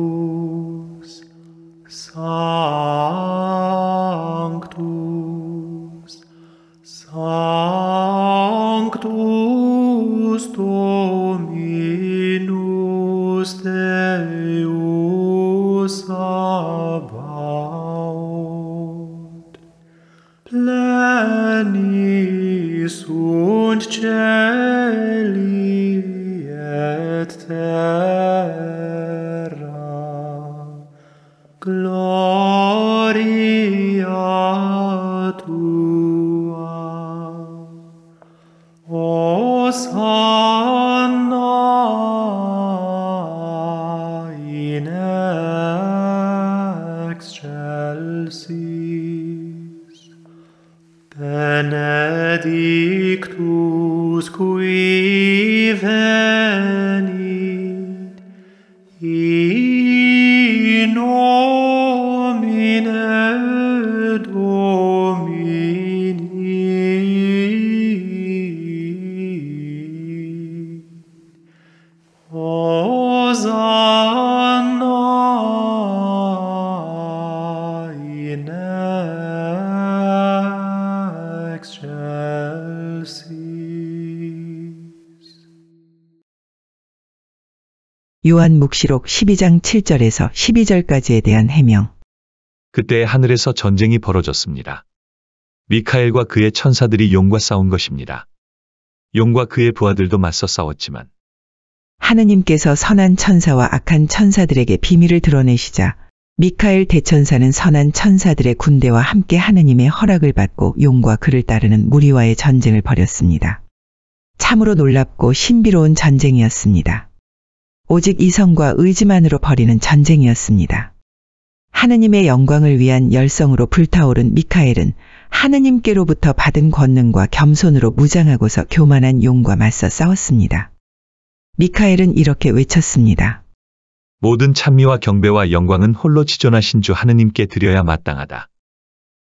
Sanctus, Sanctus, Sanctus Dominus Deus Sabaoth, pleni sunt celi et terra, gloria tua. Hosanna in excelsis, benedictus qui venit in nomine Domini. Hosanna in excelsis. 요한묵시록 12장 7절에서 12절까지에 대한 해명. 그때 하늘에서 전쟁이 벌어졌습니다. 미카엘과 그의 천사들이 용과 싸운 것입니다. 용과 그의 부하들도 맞서 싸웠지만 하느님께서 선한 천사와 악한 천사들에게 비밀을 드러내시자 미카엘 대천사는 선한 천사들의 군대와 함께 하느님의 허락을 받고 용과 그를 따르는 무리와의 전쟁을 벌였습니다. 참으로 놀랍고 신비로운 전쟁이었습니다. 오직 이성과 의지만으로 벌이는 전쟁이었습니다. 하느님의 영광을 위한 열성으로 불타오른 미카엘은 하느님께로부터 받은 권능과 겸손으로 무장하고서 교만한 용과 맞서 싸웠습니다. 미카엘은 이렇게 외쳤습니다. 모든 찬미와 경배와 영광은 홀로 지존하신 주 하느님께 드려야 마땅하다.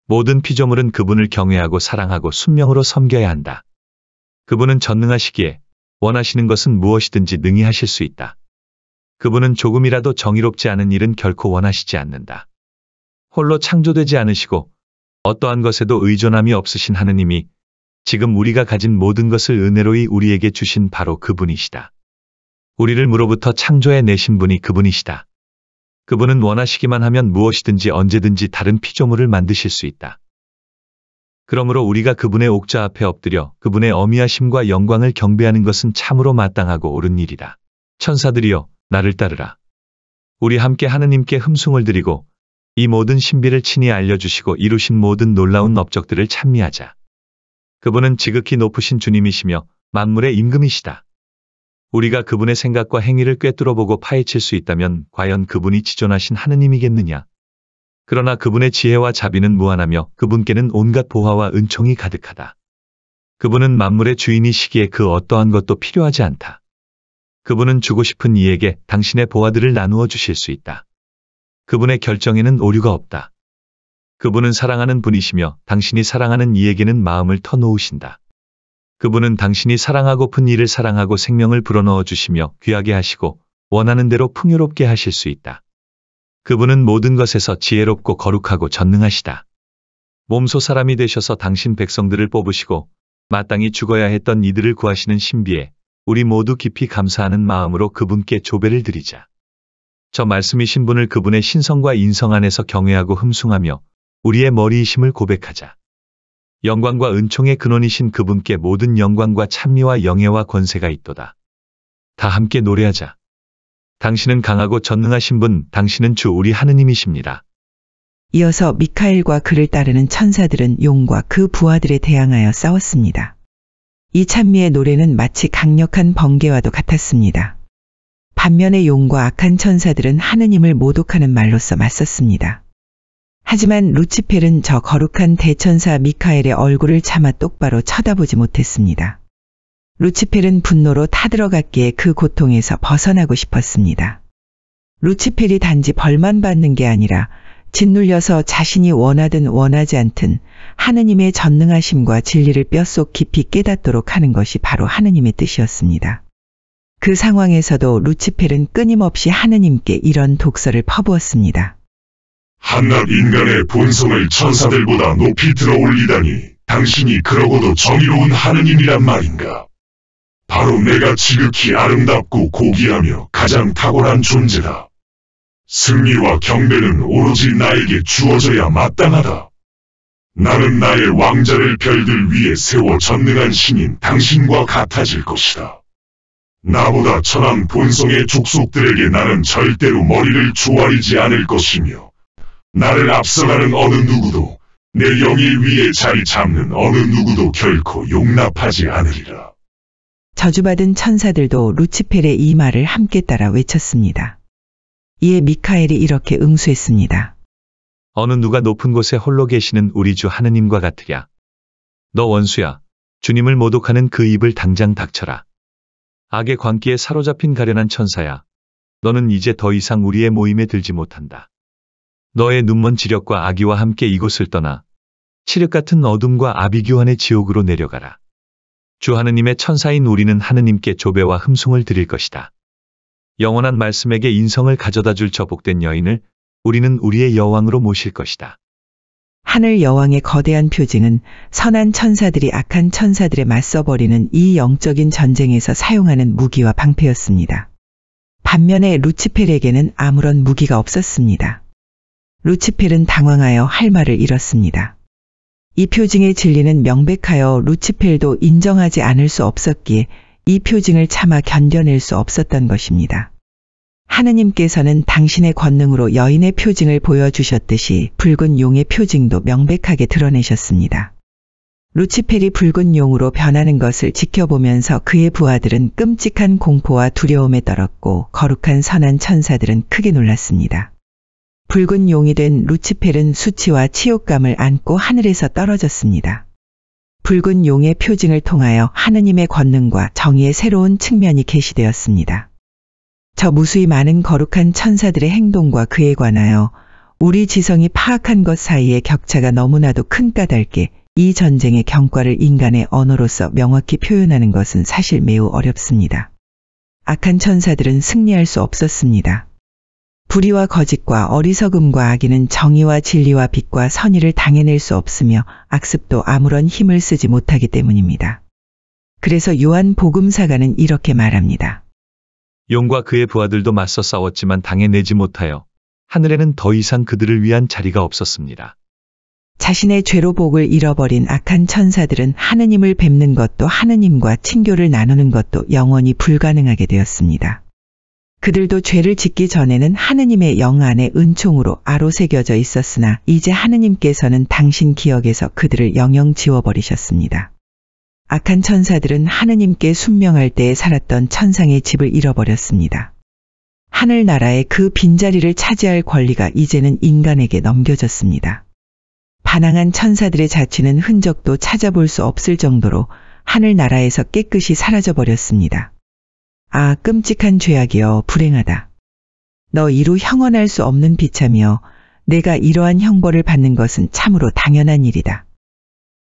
모든 피조물은 그분을 경외하고 사랑하고 순명으로 섬겨야 한다. 그분은 전능하시기에 원하시는 것은 무엇이든지 능히 하실 수 있다. 그분은 조금이라도 정의롭지 않은 일은 결코 원하시지 않는다. 홀로 창조되지 않으시고 어떠한 것에도 의존함이 없으신 하느님이 지금 우리가 가진 모든 것을 은혜로이 우리에게 주신 바로 그분이시다. 우리를 무로부터 창조해 내신 분이 그분이시다. 그분은 원하시기만 하면 무엇이든지 언제든지 다른 피조물을 만드실 수 있다. 그러므로 우리가 그분의 옥좌 앞에 엎드려 그분의 어미하심과 영광을 경배하는 것은 참으로 마땅하고 옳은 일이다. 천사들이여, 나를 따르라. 우리 함께 하느님께 흠숭을 드리고 이 모든 신비를 친히 알려주시고 이루신 모든 놀라운 업적들을 찬미하자. 그분은 지극히 높으신 주님이시며 만물의 임금이시다. 우리가 그분의 생각과 행위를 꿰뚫어보고 파헤칠 수 있다면 과연 그분이 지존하신 하느님이겠느냐? 그러나 그분의 지혜와 자비는 무한하며 그분께는 온갖 보화와 은총이 가득하다. 그분은 만물의 주인이시기에 그 어떠한 것도 필요하지 않다. 그분은 주고 싶은 이에게 당신의 보화들을 나누어 주실 수 있다. 그분의 결정에는 오류가 없다. 그분은 사랑하는 분이시며 당신이 사랑하는 이에게는 마음을 터놓으신다. 그분은 당신이 사랑하고픈 이를 사랑하고 생명을 불어넣어 주시며 귀하게 하시고 원하는 대로 풍요롭게 하실 수 있다. 그분은 모든 것에서 지혜롭고 거룩하고 전능하시다. 몸소 사람이 되셔서 당신 백성들을 뽑으시고 마땅히 죽어야 했던 이들을 구하시는 신비에 우리 모두 깊이 감사하는 마음으로 그분께 조배를 드리자. 저 말씀이신 분을 그분의 신성과 인성 안에서 경외하고 흠숭하며 우리의 머리이심을 고백하자. 영광과 은총의 근원이신 그분께 모든 영광과 찬미와 영예와 권세가 있도다. 다 함께 노래하자. 당신은 강하고 전능하신 분, 당신은 주 우리 하느님이십니다. 이어서 미카엘과 그를 따르는 천사들은 용과 그 부하들에 대항하여 싸웠습니다. 이 찬미의 노래는 마치 강력한 번개와도 같았습니다. 반면에 용과 악한 천사들은 하느님을 모독하는 말로써 맞섰습니다. 하지만 루치펠은 저 거룩한 대천사 미카엘의 얼굴을 차마 똑바로 쳐다보지 못했습니다. 루치펠은 분노로 타들어갔기에 그 고통에서 벗어나고 싶었습니다. 루치펠이 단지 벌만 받는 게 아니라 짓눌려서 자신이 원하든 원하지 않든 하느님의 전능하심과 진리를 뼛속 깊이 깨닫도록 하는 것이 바로 하느님의 뜻이었습니다. 그 상황에서도 루치펠은 끊임없이 하느님께 이런 독설을 퍼부었습니다. 한낱 인간의 본성을 천사들보다 높이 들어올리다니 당신이 그러고도 정의로운 하느님이란 말인가? 바로 내가 지극히 아름답고 고귀하며 가장 탁월한 존재다. 승리와 경배는 오로지 나에게 주어져야 마땅하다. 나는 나의 왕자를 별들 위에 세워 전능한 신인 당신과 같아질 것이다. 나보다 천한 본성의 족속들에게 나는 절대로 머리를 조아리지 않을 것이며 나를 앞서가는 어느 누구도 내 영일 위에 자리 잡는 어느 누구도 결코 용납하지 않으리라. 저주받은 천사들도 루치펠의 이 말을 함께 따라 외쳤습니다. 이에 미카엘이 이렇게 응수했습니다. 어느 누가 높은 곳에 홀로 계시는 우리 주 하느님과 같으랴. 너 원수야. 주님을 모독하는 그 입을 당장 닥쳐라. 악의 광기에 사로잡힌 가련한 천사야. 너는 이제 더 이상 우리의 모임에 들지 못한다. 너의 눈먼 지력과 악의와 함께 이곳을 떠나 칠흑 같은 어둠과 아비규환의 지옥으로 내려가라. 주 하느님의 천사인 우리는 하느님께 조배와 흠송을 드릴 것이다. 영원한 말씀에게 인성을 가져다 줄 저 복된 여인을 우리는 우리의 여왕으로 모실 것이다. 하늘 여왕의 거대한 표징은 선한 천사들이 악한 천사들에 맞서버리는 이 영적인 전쟁에서 사용하는 무기와 방패였습니다. 반면에 루치펠에게는 아무런 무기가 없었습니다. 루치펠은 당황하여 할 말을 잃었습니다. 이 표징의 진리는 명백하여 루치펠도 인정하지 않을 수 없었기에 이 표징을 차마 견뎌낼 수 없었던 것입니다. 하느님께서는 당신의 권능으로 여인의 표징을 보여주셨듯이 붉은 용의 표징도 명백하게 드러내셨습니다. 루치펠이 붉은 용으로 변하는 것을 지켜보면서 그의 부하들은 끔찍한 공포와 두려움에 떨었고 거룩한 선한 천사들은 크게 놀랐습니다. 붉은 용이 된 루치펠은 수치와 치욕감을 안고 하늘에서 떨어졌습니다. 붉은 용의 표징을 통하여 하느님의 권능과 정의의 새로운 측면이 계시되었습니다. 저 무수히 많은 거룩한 천사들의 행동과 그에 관하여 우리 지성이 파악한 것 사이의 격차가 너무나도 큰 까닭에 이 전쟁의 경과를 인간의 언어로서 명확히 표현하는 것은 사실 매우 어렵습니다. 악한 천사들은 승리할 수 없었습니다. 불의와 거짓과 어리석음과 악의는 정의와 진리와 빛과 선의를 당해낼 수 없으며 악습도 아무런 힘을 쓰지 못하기 때문입니다. 그래서 요한 복음사가는 이렇게 말합니다. 용과 그의 부하들도 맞서 싸웠지만 당해내지 못하여 하늘에는 더 이상 그들을 위한 자리가 없었습니다. 자신의 죄로 복을 잃어버린 악한 천사들은 하느님을 뵙는 것도 하느님과 친교를 나누는 것도 영원히 불가능하게 되었습니다. 그들도 죄를 짓기 전에는 하느님의 영 안에 은총으로 아로새겨져 있었으나 이제 하느님께서는 당신 기억에서 그들을 영영 지워버리셨습니다. 악한 천사들은 하느님께 순명할 때에 살았던 천상의 집을 잃어버렸습니다. 하늘나라의 그 빈자리를 차지할 권리가 이제는 인간에게 넘겨졌습니다. 반항한 천사들의 자취는 흔적도 찾아볼 수 없을 정도로 하늘나라에서 깨끗이 사라져버렸습니다. 아, 끔찍한 죄악이여 불행하다. 너 이루 형언할 수 없는 비참이여 내가 이러한 형벌을 받는 것은 참으로 당연한 일이다.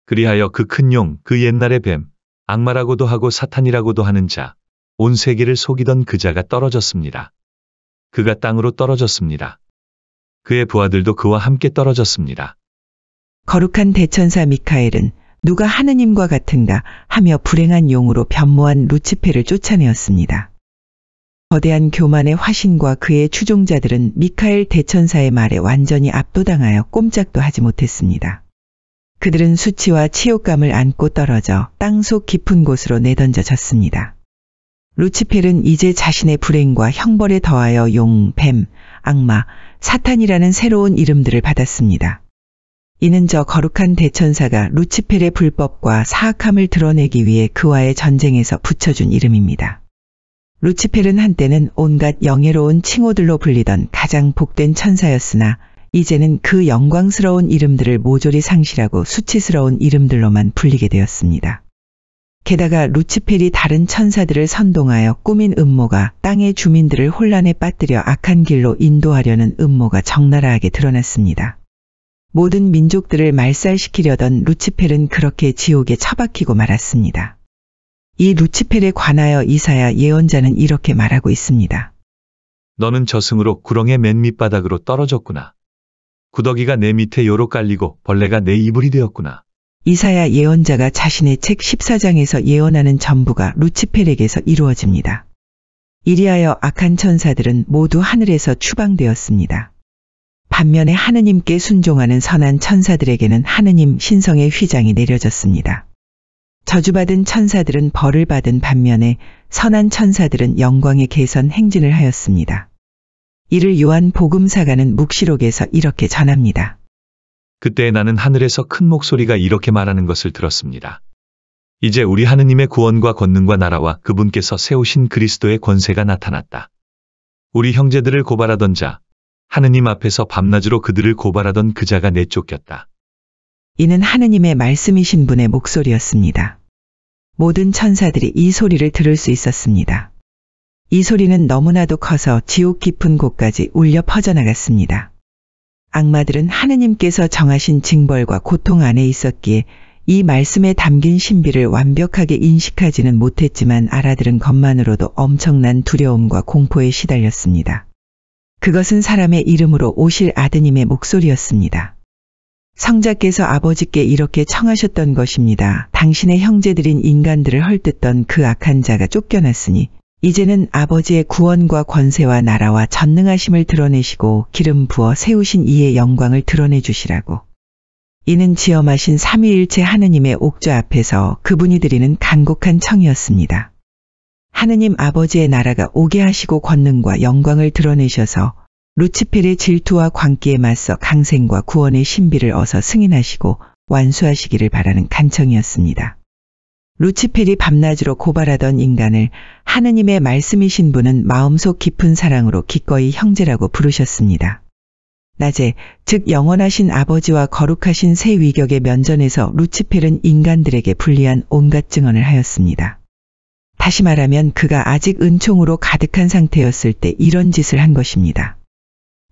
그리하여 그 큰 용, 그 옛날의 뱀, 악마라고도 하고 사탄이라고도 하는 자, 온 세계를 속이던 그 자가 떨어졌습니다. 그가 땅으로 떨어졌습니다. 그의 부하들도 그와 함께 떨어졌습니다. 거룩한 대천사 미카엘은 누가 하느님과 같은가 하며 불행한 용으로 변모한 루치펠을 쫓아내었습니다. 거대한 교만의 화신과 그의 추종자들은 미카엘 대천사의 말에 완전히 압도당하여 꼼짝도 하지 못했습니다. 그들은 수치와 치욕감을 안고 떨어져 땅속 깊은 곳으로 내던져졌습니다. 루치펠은 이제 자신의 불행과 형벌에 더하여 용, 뱀, 악마, 사탄이라는 새로운 이름들을 받았습니다. 이는 저 거룩한 대천사가 루치펠의 불법과 사악함을 드러내기 위해 그와의 전쟁에서 붙여준 이름입니다. 루치펠은 한때는 온갖 영예로운 칭호들로 불리던 가장 복된 천사였으나 이제는 그 영광스러운 이름들을 모조리 상실하고 수치스러운 이름들로만 불리게 되었습니다. 게다가 루치펠이 다른 천사들을 선동하여 꾸민 음모가 땅의 주민들을 혼란에 빠뜨려 악한 길로 인도하려는 음모가 적나라하게 드러났습니다. 모든 민족들을 말살시키려던 루치펠은 그렇게 지옥에 처박히고 말았습니다. 이 루치펠에 관하여 이사야 예언자는 이렇게 말하고 있습니다. 너는 저승으로 구렁의 맨 밑바닥으로 떨어졌구나. 구더기가 내 밑에 요로 깔리고 벌레가 내 이불이 되었구나. 이사야 예언자가 자신의 책 14장에서 예언하는 전부가 루치펠에게서 이루어집니다. 이리하여 악한 천사들은 모두 하늘에서 추방되었습니다. 반면에 하느님께 순종하는 선한 천사들에게는 하느님 신성의 휘장이 내려졌습니다. 저주받은 천사들은 벌을 받은 반면에 선한 천사들은 영광의 개선 행진을 하였습니다. 이를 요한 복음사가는 묵시록에서 이렇게 전합니다. 그때 나는 하늘에서 큰 목소리가 이렇게 말하는 것을 들었습니다. 이제 우리 하느님의 구원과 권능과 나라와 그분께서 세우신 그리스도의 권세가 나타났다. 우리 형제들을 고발하던 자, 하느님 앞에서 밤낮으로 그들을 고발하던 그 자가 내쫓겼다. 이는 하느님의 말씀이신 분의 목소리였습니다. 모든 천사들이 이 소리를 들을 수 있었습니다. 이 소리는 너무나도 커서 지옥 깊은 곳까지 울려 퍼져나갔습니다. 악마들은 하느님께서 정하신 징벌과 고통 안에 있었기에 이 말씀에 담긴 신비를 완벽하게 인식하지는 못했지만 알아들은 것만으로도 엄청난 두려움과 공포에 시달렸습니다. 그것은 사람의 이름으로 오실 아드님의 목소리였습니다. 성자께서 아버지께 이렇게 청하셨던 것입니다. 당신의 형제들인 인간들을 헐뜯던 그 악한 자가 쫓겨났으니 이제는 아버지의 구원과 권세와 나라와 전능하심을 드러내시고 기름 부어 세우신 이의 영광을 드러내 주시라고. 이는 지엄하신 삼위일체 하느님의 옥좌 앞에서 그분이 드리는 간곡한 청이었습니다. 하느님 아버지의 나라가 오게 하시고 권능과 영광을 드러내셔서 루치펠의 질투와 광기에 맞서 강생과 구원의 신비를 어서 승인하시고 완수하시기를 바라는 간청이었습니다. 루치펠이 밤낮으로 고발하던 인간을 하느님의 말씀이신 분은 마음속 깊은 사랑으로 기꺼이 형제라고 부르셨습니다. 낮에, 즉 영원하신 아버지와 거룩하신 새 위격의 면전에서 루치펠은 인간들에게 불리한 온갖 증언을 하였습니다. 다시 말하면 그가 아직 은총으로 가득한 상태였을 때 이런 짓을 한 것입니다.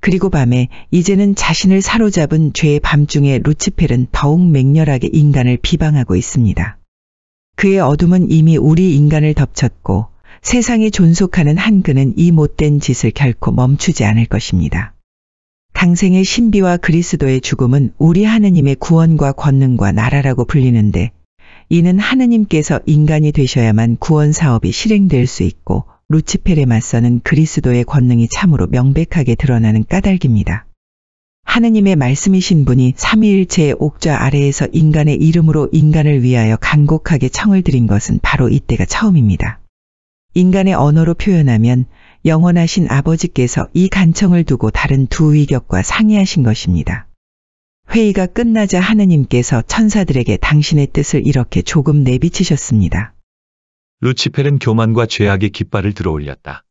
그리고 밤에 이제는 자신을 사로잡은 죄의 밤중에 루치펠은 더욱 맹렬하게 인간을 비방하고 있습니다. 그의 어둠은 이미 우리 인간을 덮쳤고 세상에 존속하는 한 그는 이 못된 짓을 결코 멈추지 않을 것입니다. 강생의 신비와 그리스도의 죽음은 우리 하느님의 구원과 권능과 나라라고 불리는데 이는 하느님께서 인간이 되셔야만 구원 사업이 실행될 수 있고 루치펠에 맞서는 그리스도의 권능이 참으로 명백하게 드러나는 까닭입니다. 하느님의 말씀이신 분이 삼위일체의 옥좌 아래에서 인간의 이름으로 인간을 위하여 간곡하게 청을 드린 것은 바로 이때가 처음입니다. 인간의 언어로 표현하면 영원하신 아버지께서 이 간청을 두고 다른 두 위격과 상의하신 것입니다. 회의가 끝나자 하느님께서 천사들에게 당신의 뜻을 이렇게 조금 내비치셨습니다. 루치펠은 교만과 죄악의 깃발을 들어올렸다.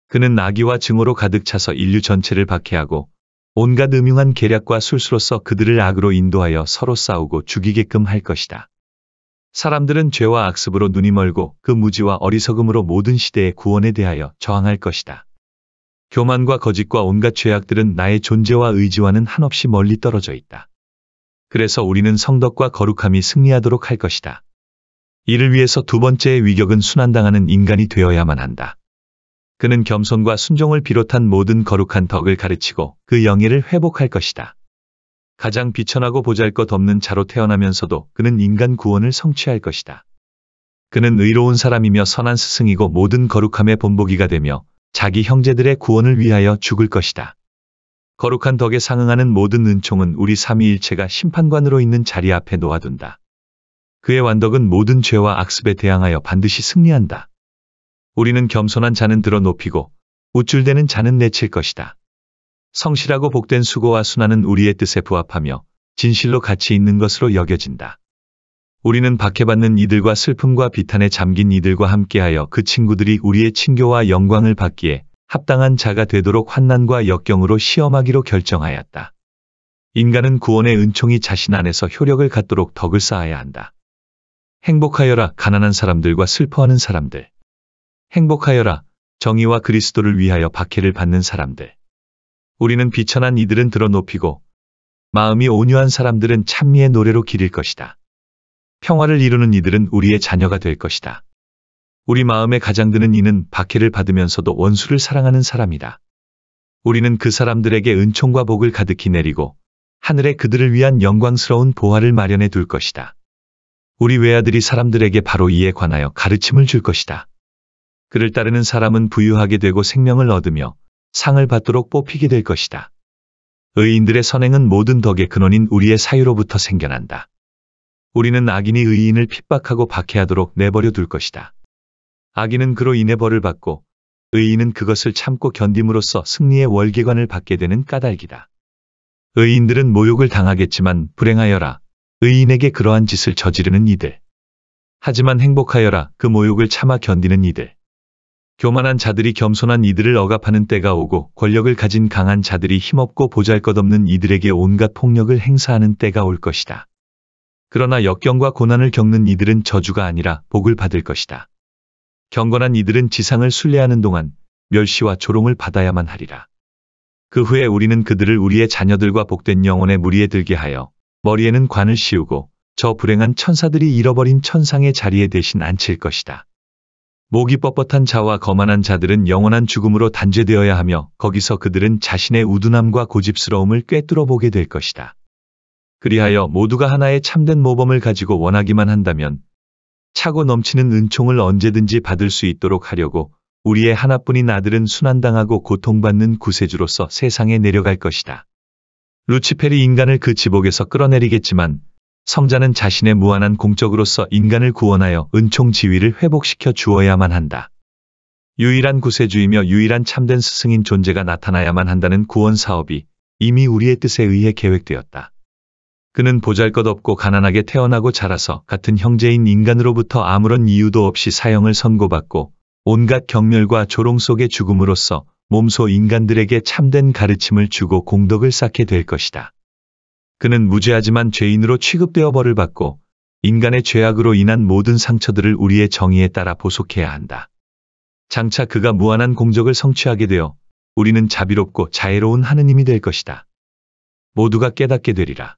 그는 악의와 증오로 가득 차서 인류 전체를 박해하고 온갖 음흉한 계략과 술수로서 그들을 악으로 인도하여 서로 싸우고 죽이게끔 할 것이다. 사람들은 죄와 악습으로 눈이 멀고 그 무지와 어리석음으로 모든 시대의 구원에 대하여 저항할 것이다. 교만과 거짓과 온갖 죄악들은 나의 존재와 의지와는 한없이 멀리 떨어져 있다. 그래서 우리는 성덕과 거룩함이 승리하도록 할 것이다. 이를 위해서 두 번째의 위격은 순환당하는 인간이 되어야만 한다. 그는 겸손과 순종을 비롯한 모든 거룩한 덕을 가르치고 그 영예를 회복할 것이다. 가장 비천하고 보잘것없는 자로 태어나면서도 그는 인간 구원을 성취할 것이다. 그는 의로운 사람이며 선한 스승이고 모든 거룩함의 본보기가 되며 자기 형제들의 구원을 위하여 죽을 것이다. 거룩한 덕에 상응하는 모든 은총은 우리 삼위일체가 심판관으로 있는 자리 앞에 놓아둔다. 그의 완덕은 모든 죄와 악습에 대항하여 반드시 승리한다. 우리는 겸손한 자는 들어 높이고 우쭐대는 자는 내칠 것이다. 성실하고 복된 수고와 순환은 우리의 뜻에 부합하며 진실로 가치 있는 것으로 여겨진다. 우리는 박해받는 이들과 슬픔과 비탄에 잠긴 이들과 함께하여 그 친구들이 우리의 친교와 영광을 받기에 합당한 자가 되도록 환난과 역경으로 시험하기로 결정하였다. 인간은 구원의 은총이 자신 안에서 효력을 갖도록 덕을 쌓아야 한다. 행복하여라 가난한 사람들과 슬퍼하는 사람들. 행복하여라 정의와 그리스도를 위하여 박해를 받는 사람들. 우리는 비천한 이들은 들어 높이고 마음이 온유한 사람들은 찬미의 노래로 기릴 것이다. 평화를 이루는 이들은 우리의 자녀가 될 것이다. 우리 마음에 가장 드는 이는 박해를 받으면서도 원수를 사랑하는 사람이다. 우리는 그 사람들에게 은총과 복을 가득히 내리고 하늘에 그들을 위한 영광스러운 보화를 마련해 둘 것이다. 우리 외아들이 사람들에게 바로 이에 관하여 가르침을 줄 것이다. 그를 따르는 사람은 부유하게 되고 생명을 얻으며 상을 받도록 뽑히게 될 것이다. 의인들의 선행은 모든 덕의 근원인 우리의 사유로부터 생겨난다. 우리는 악인이 의인을 핍박하고 박해하도록 내버려 둘 것이다. 악인은 그로 인해 벌을 받고 의인은 그것을 참고 견딤으로써 승리의 월계관을 받게 되는 까닭이다. 의인들은 모욕을 당하겠지만 불행하여라. 의인에게 그러한 짓을 저지르는 이들. 하지만 행복하여라. 그 모욕을 참아 견디는 이들. 교만한 자들이 겸손한 이들을 억압하는 때가 오고 권력을 가진 강한 자들이 힘없고 보잘것없는 이들에게 온갖 폭력을 행사하는 때가 올 것이다. 그러나 역경과 고난을 겪는 이들은 저주가 아니라 복을 받을 것이다. 경건한 이들은 지상을 순례하는 동안 멸시와 조롱을 받아야만 하리라. 그 후에 우리는 그들을 우리의 자녀들과 복된 영혼의 무리에 들게 하여 머리에는 관을 씌우고 저 불행한 천사들이 잃어버린 천상의 자리에 대신 앉힐 것이다. 목이 뻣뻣한 자와 거만한 자들은 영원한 죽음으로 단죄되어야 하며 거기서 그들은 자신의 우둔함과 고집스러움을 꿰뚫어 보게 될 것이다. 그리하여 모두가 하나의 참된 모범을 가지고 원하기만 한다면 차고 넘치는 은총을 언제든지 받을 수 있도록 하려고 우리의 하나뿐인 아들은 순환당하고 고통받는 구세주로서 세상에 내려갈 것이다. 루치펠이 인간을 그 지복에서 끌어내리겠지만 성자는 자신의 무한한 공적으로서 인간을 구원하여 은총 지위를 회복시켜 주어야만 한다. 유일한 구세주이며 유일한 참된 스승인 존재가 나타나야만 한다는 구원 사업이 이미 우리의 뜻에 의해 계획되었다. 그는 보잘것없고 가난하게 태어나고 자라서 같은 형제인 인간으로부터 아무런 이유도 없이 사형을 선고받고 온갖 경멸과 조롱 속의 죽음으로써 몸소 인간들에게 참된 가르침을 주고 공덕을 쌓게 될 것이다. 그는 무죄하지만 죄인으로 취급되어 벌을 받고 인간의 죄악으로 인한 모든 상처들을 우리의 정의에 따라 보속해야 한다. 장차 그가 무한한 공적을 성취하게 되어 우리는 자비롭고 자애로운 하느님이 될 것이다. 모두가 깨닫게 되리라.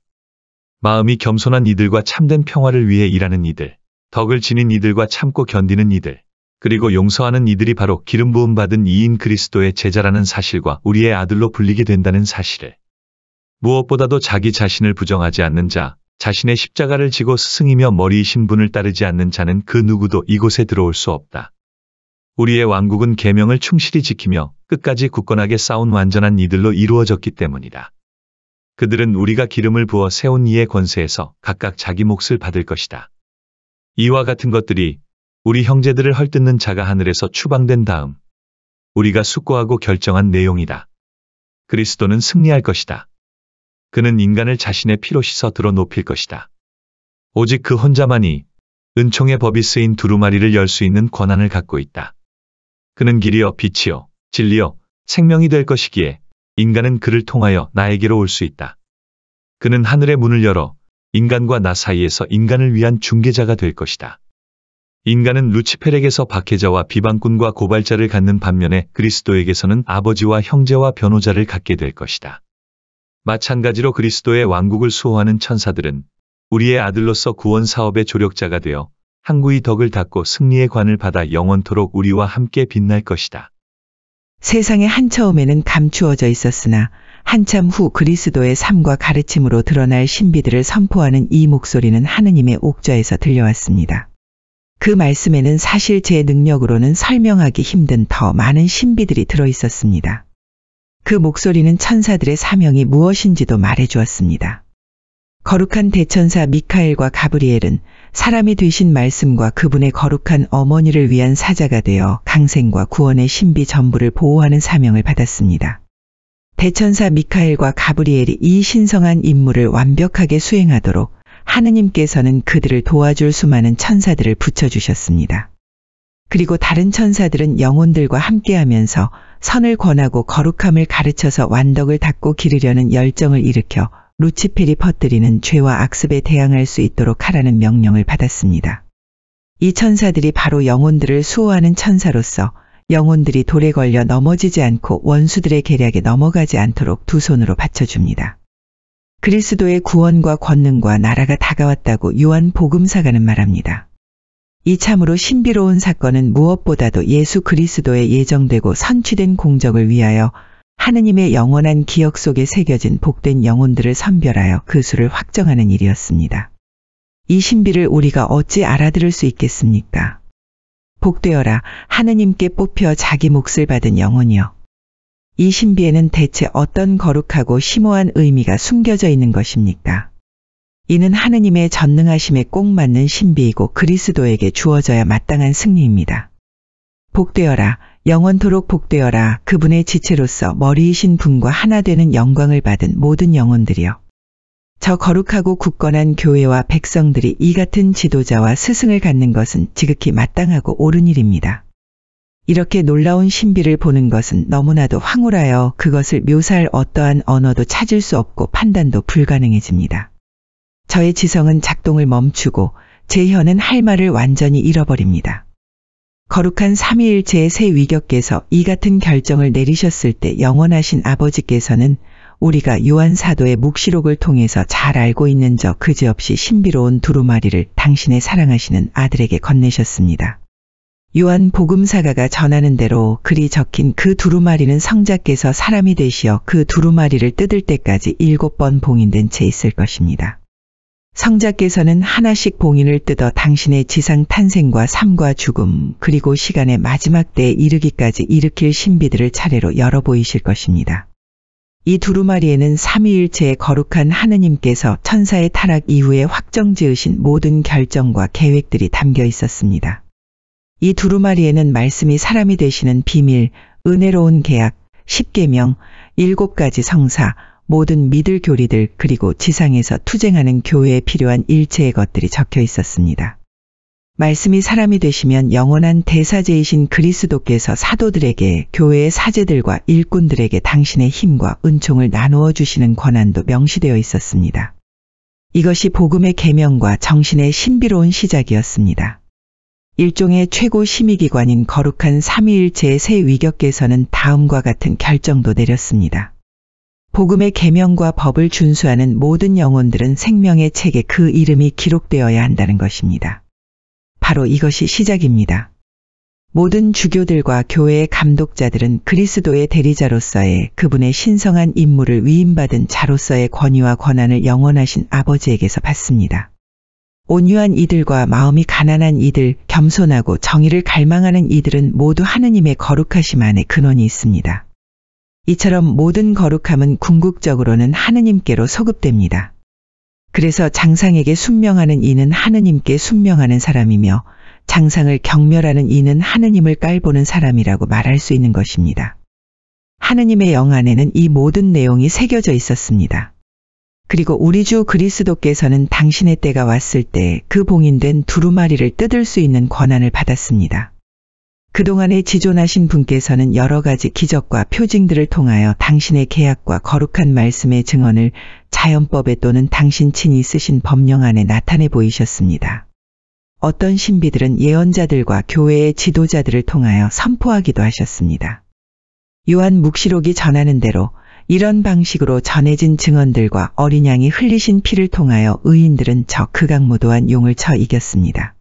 마음이 겸손한 이들과 참된 평화를 위해 일하는 이들, 덕을 지닌 이들과 참고 견디는 이들, 그리고 용서하는 이들이 바로 기름 부음 받은 이인 그리스도의 제자라는 사실과 우리의 아들로 불리게 된다는 사실을. 무엇보다도 자기 자신을 부정하지 않는 자, 자신의 십자가를 지고 스승이며 머리이신 분을 따르지 않는 자는 그 누구도 이곳에 들어올 수 없다. 우리의 왕국은 계명을 충실히 지키며 끝까지 굳건하게 싸운 완전한 이들로 이루어졌기 때문이다. 그들은 우리가 기름을 부어 세운 이의 권세에서 각각 자기 몫을 받을 것이다. 이와 같은 것들이 우리 형제들을 헐뜯는 자가 하늘에서 추방된 다음 우리가 숙고하고 결정한 내용이다. 그리스도는 승리할 것이다. 그는 인간을 자신의 피로 씻어 들어 높일 것이다. 오직 그 혼자만이 은총의 법이 쓰인 두루마리를 열 수 있는 권한을 갖고 있다. 그는 길이요 빛이요 진리요 생명이 될 것이기에 인간은 그를 통하여 나에게로 올 수 있다. 그는 하늘의 문을 열어 인간과 나 사이에서 인간을 위한 중개자가 될 것이다. 인간은 루치펠에게서 박해자와 비방꾼과 고발자를 갖는 반면에 그리스도에게서는 아버지와 형제와 변호자를 갖게 될 것이다. 마찬가지로 그리스도의 왕국을 수호하는 천사들은 우리의 아들로서 구원 사업의 조력자가 되어 항구의 덕을 닦고 승리의 관을 받아 영원토록 우리와 함께 빛날 것이다. 세상에 한처음에는 감추어져 있었으나 한참 후 그리스도의 삶과 가르침으로 드러날 신비들을 선포하는 이 목소리는 하느님의 옥좌에서 들려왔습니다. 그 말씀에는 사실 제 능력으로는 설명하기 힘든 더 많은 신비들이 들어있었습니다. 그 목소리는 천사들의 사명이 무엇인지도 말해주었습니다. 거룩한 대천사 미카엘과 가브리엘은 사람이 되신 말씀과 그분의 거룩한 어머니를 위한 사자가 되어 강생과 구원의 신비 전부를 보호하는 사명을 받았습니다. 대천사 미카엘과 가브리엘이 이 신성한 임무를 완벽하게 수행하도록 하느님께서는 그들을 도와줄 수많은 천사들을 붙여주셨습니다. 그리고 다른 천사들은 영혼들과 함께하면서 선을 권하고 거룩함을 가르쳐서 완덕을 닦고 기르려는 열정을 일으켜 루치펠이 퍼뜨리는 죄와 악습에 대항할 수 있도록 하라는 명령을 받았습니다. 이 천사들이 바로 영혼들을 수호하는 천사로서 영혼들이 돌에 걸려 넘어지지 않고 원수들의 계략에 넘어가지 않도록 두 손으로 받쳐줍니다. 그리스도의 구원과 권능과 나라가 다가왔다고 요한 복음사가는 말합니다. 이 참으로 신비로운 사건은 무엇보다도 예수 그리스도의 예정되고 선취된 공적을 위하여 하느님의 영원한 기억 속에 새겨진 복된 영혼들을 선별하여 그 수를 확정하는 일이었습니다. 이 신비를 우리가 어찌 알아들을 수 있겠습니까? 복되어라, 하느님께 뽑혀 자기 몫을 받은 영혼이여. 이 신비에는 대체 어떤 거룩하고 심오한 의미가 숨겨져 있는 것입니까? 이는 하느님의 전능하심에 꼭 맞는 신비이고 그리스도에게 주어져야 마땅한 승리입니다. 복되어라, 영원토록 복되어라, 그분의 지체로서 머리이신 분과 하나 되는 영광을 받은 모든 영혼들이여. 저 거룩하고 굳건한 교회와 백성들이 이 같은 지도자와 스승을 갖는 것은 지극히 마땅하고 옳은 일입니다. 이렇게 놀라운 신비를 보는 것은 너무나도 황홀하여 그것을 묘사할 어떠한 언어도 찾을 수 없고 판단도 불가능해집니다. 저의 지성은 작동을 멈추고 제 혀는 할 말을 완전히 잃어버립니다. 거룩한 삼위일체의 새 위격께서 이 같은 결정을 내리셨을 때 영원하신 아버지께서는 우리가 요한 사도의 묵시록을 통해서 잘 알고 있는 저 그지없이 신비로운 두루마리를 당신의 사랑하시는 아들에게 건네셨습니다. 요한 복음사가가 전하는 대로 글이 적힌 그 두루마리는 성자께서 사람이 되시어 그 두루마리를 뜯을 때까지 7번 봉인된 채 있을 것입니다. 성자께서는 하나씩 봉인을 뜯어 당신의 지상 탄생과 삶과 죽음 그리고 시간의 마지막 때에 이르기까지 일으킬 신비들을 차례로 열어 보이실 것입니다. 이 두루마리에는 삼위일체의 거룩한 하느님께서 천사의 타락 이후에 확정지으신 모든 결정과 계획들이 담겨 있었습니다. 이 두루마리에는 말씀이 사람이 되시는 비밀, 은혜로운 계약, 십계명, 7가지 성사, 모든 믿을 교리들 그리고 지상에서 투쟁하는 교회에 필요한 일체의 것들이 적혀 있었습니다. 말씀이 사람이 되시면 영원한 대사제이신 그리스도께서 사도들에게 교회의 사제들과 일꾼들에게 당신의 힘과 은총을 나누어 주시는 권한도 명시되어 있었습니다. 이것이 복음의 계명과 정신의 신비로운 시작이었습니다. 일종의 최고 심의기관인 거룩한 삼위일체의 새 위격께서는 다음과 같은 결정도 내렸습니다. 복음의 계명과 법을 준수하는 모든 영혼들은 생명의 책에 그 이름이 기록되어야 한다는 것입니다. 바로 이것이 시작입니다. 모든 주교들과 교회의 감독자들은 그리스도의 대리자로서의 그분의 신성한 임무를 위임받은 자로서의 권위와 권한을 영원하신 아버지에게서 받습니다. 온유한 이들과 마음이 가난한 이들, 겸손하고 정의를 갈망하는 이들은 모두 하느님의 거룩하심 안에 근원이 있습니다. 이처럼 모든 거룩함은 궁극적으로는 하느님께로 소급됩니다. 그래서 장상에게 순명하는 이는 하느님께 순명하는 사람이며 장상을 경멸하는 이는 하느님을 깔보는 사람이라고 말할 수 있는 것입니다. 하느님의 영 안에는 이 모든 내용이 새겨져 있었습니다. 그리고 우리 주 그리스도께서는 당신의 때가 왔을 때 그 봉인된 두루마리를 뜯을 수 있는 권한을 받았습니다. 그동안에 지존하신 분께서는 여러 가지 기적과 표징들을 통하여 당신의 계약과 거룩한 말씀의 증언을 자연법에 또는 당신 친히 쓰신 법령 안에 나타내 보이셨습니다. 어떤 신비들은 예언자들과 교회의 지도자들을 통하여 선포하기도 하셨습니다. 요한 묵시록이 전하는 대로 이런 방식으로 전해진 증언들과 어린 양이 흘리신 피를 통하여 의인들은 저 극악무도한 용을 쳐 이겼습니다.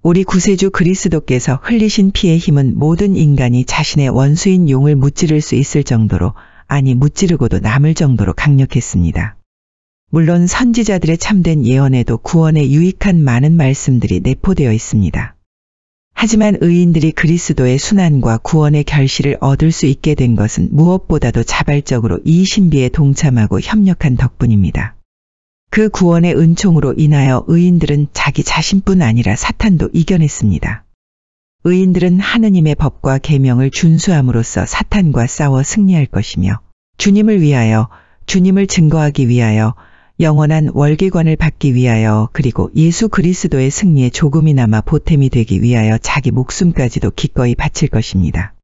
우리 구세주 그리스도께서 흘리신 피의 힘은 모든 인간이 자신의 원수인 용을 무찌를 수 있을 정도로, 아니 무찌르고도 남을 정도로 강력했습니다. 물론 선지자들의 참된 예언에도 구원에 유익한 많은 말씀들이 내포되어 있습니다. 하지만 의인들이 그리스도의 순환과 구원의 결실을 얻을 수 있게 된 것은 무엇보다도 자발적으로 이 신비에 동참하고 협력한 덕분입니다. 그 구원의 은총으로 인하여 의인들은 자기 자신뿐 아니라 사탄도 이겨냈습니다. 의인들은 하느님의 법과 계명을 준수함으로써 사탄과 싸워 승리할 것이며 주님을 위하여, 주님을 증거하기 위하여, 영원한 월계관을 받기 위하여, 그리고 예수 그리스도의 승리에 조금이나마 보탬이 되기 위하여 자기 목숨까지도 기꺼이 바칠 것입니다.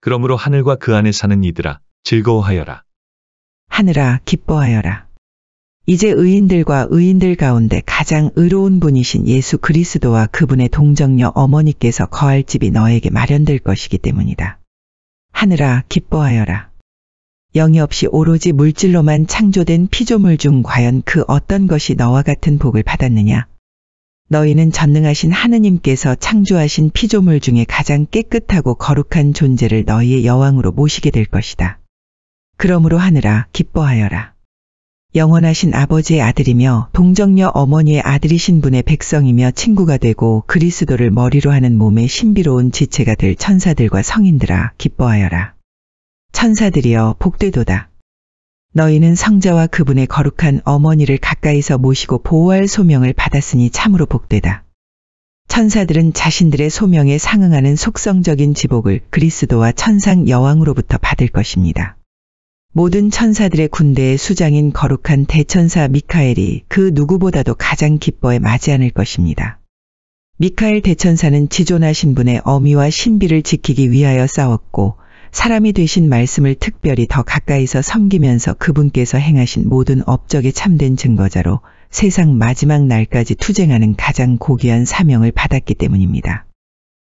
그러므로 하늘과 그 안에 사는 이들아, 즐거워하여라. 하늘아, 기뻐하여라. 이제 의인들과 의인들 가운데 가장 의로운 분이신 예수 그리스도와 그분의 동정녀 어머니께서 거할 집이 너에게 마련될 것이기 때문이다. 하늘아, 기뻐하여라. 영이 없이 오로지 물질로만 창조된 피조물 중 과연 그 어떤 것이 너와 같은 복을 받았느냐? 너희는 전능하신 하느님께서 창조하신 피조물 중에 가장 깨끗하고 거룩한 존재를 너희의 여왕으로 모시게 될 것이다. 그러므로 하늘아, 기뻐하여라. 영원하신 아버지의 아들이며 동정녀 어머니의 아들이신 분의 백성이며 친구가 되고 그리스도를 머리로 하는 몸의 신비로운 지체가 될 천사들과 성인들아, 기뻐하여라. 천사들이여, 복되도다. 너희는 성자와 그분의 거룩한 어머니를 가까이서 모시고 보호할 소명을 받았으니 참으로 복되다. 천사들은 자신들의 소명에 상응하는 속성적인 지복을 그리스도와 천상 여왕으로부터 받을 것입니다. 모든 천사들의 군대의 수장인 거룩한 대천사 미카엘이 그 누구보다도 가장 기뻐해 맞이 않을 것입니다. 미카엘 대천사는 지존하신 분의 어미와 신비를 지키기 위하여 싸웠고 사람이 되신 말씀을 특별히 더 가까이서 섬기면서 그분께서 행하신 모든 업적에 참된 증거자로 세상 마지막 날까지 투쟁하는 가장 고귀한 사명을 받았기 때문입니다.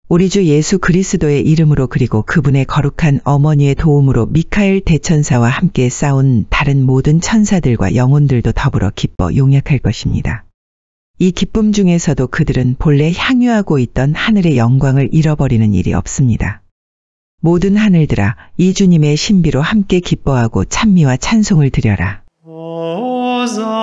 우리 주 예수 그리스도의 이름으로 그리고 그분의 거룩한 어머니의 도움으로 미카엘 대천사와 함께 싸운 다른 모든 천사들과 영혼들도 더불어 기뻐 용약할 것입니다. 이 기쁨 중에서도 그들은 본래 향유하고 있던 하늘의 영광을 잃어버리는 일이 없습니다. 모든 하늘들아, 이 주님의 신비로 함께 기뻐하고 찬미와 찬송을 드려라. 오사